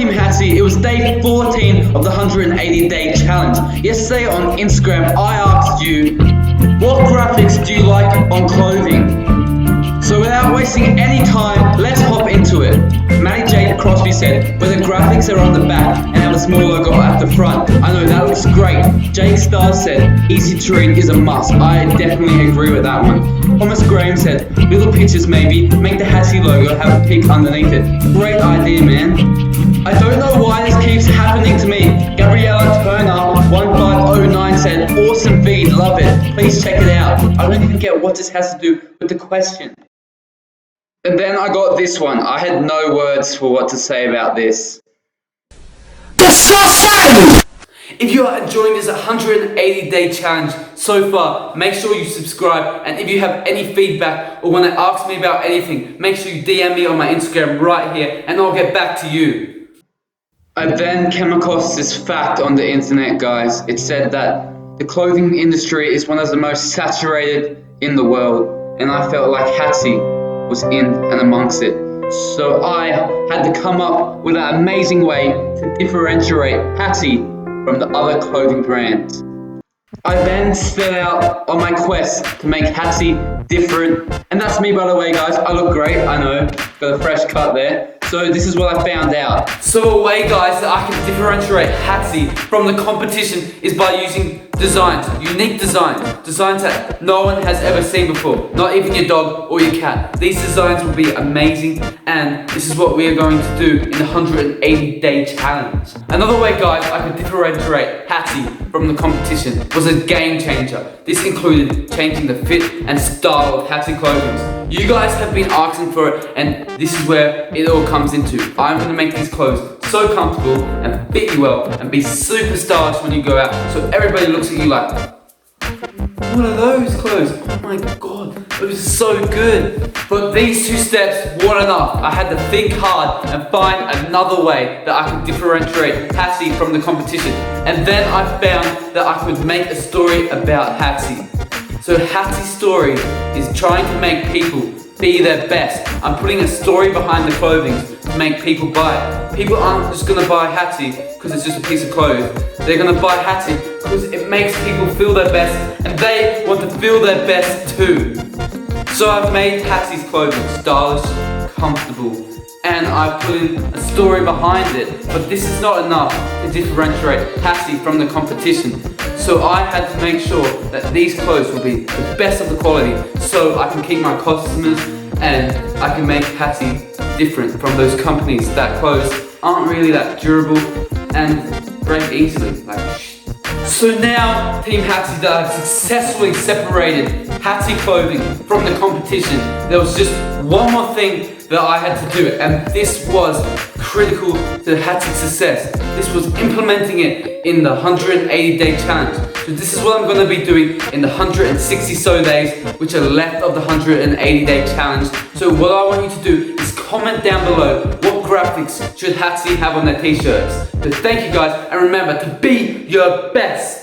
Team Hatzi, it was day 14 of the 180-day challenge. Yesterday on Instagram, I asked you, what graphics do you like on clothing? So without wasting any time, let's hop into it. Maddie Jade Crosby said, where the graphics are on the back and have a small logo at the front. I know, that looks great. Jake Stars said, easy to read is a must. I definitely agree with that one. Thomas Graham said, little pictures maybe, make the Hatzi logo have a pic underneath it. Great idea, man. I don't know why this keeps happening to me. Gabriella Turner 1509 said, awesome feed, love it. Please check it out. I don't even get what this has to do with the question. And then I got this one. I had no words for what to say about this. That's so funny! If you are enjoying this 180-day challenge so far, make sure you subscribe, and if you have any feedback or want to ask me about anything, make sure you DM me on my Instagram right here and I'll get back to you. I then came across this fact on the internet, guys. It said that the clothing industry is one of the most saturated in the world, and I felt like Hatzi was in and amongst it. So I had to come up with an amazing way to differentiate Hatzi from the other clothing brands. I then set out on my quest to make Hatzi different, and that's me, by the way, guys. I look great, I know, got a fresh cut there. So this is what I found out. So a way, guys, that I can differentiate Hatzi from the competition is by using designs, unique designs that no one has ever seen before, not even your dog or your cat. These designs will be amazing, and this is what we are going to do in the 180-day challenge. Another way, guys, I could differentiate Hatzi from the competition was a game changer. This included changing the fit and style of Hatzi clothing. You guys have been asking for it, and this is where it all comes into. I'm going to make these clothes so comfortable and fit you well and be super stylish when you go out, so everybody looks at you like, what are those clothes? Oh my god, those are so good. But these two steps weren't enough. I had to think hard and find another way that I could differentiate Hatzi from the competition. And then I found that I could make a story about Hatzi. So Hatzi's story is trying to make people be their best. I'm putting a story behind the clothing to make people buy it. People aren't just gonna buy Hatzi because it's just a piece of clothes. They're gonna buy Hatzi because it makes people feel their best, and they want to feel their best too. So I've made Hatzi's clothing stylish, comfortable, and I've put in a story behind it. But this is not enough to differentiate Hatzi from the competition. So I had to make sure that these clothes will be the best of the quality, so I can keep my customers and I can make Hatzi different from those companies that clothes aren't really that durable and break easily. So now, Team Hatzi, that I've successfully separated Hatzi clothing from the competition, there was just one more thing that I had to do, and this was critical to Hatzi's success. This was implementing it in the 180-day challenge. So this is what I'm going to be doing in the 160 so days, which are left of the 180-day challenge. So what I want you to do is comment down below what graphics should Hatzi have on their t-shirts. So thank you guys, and remember to be your best.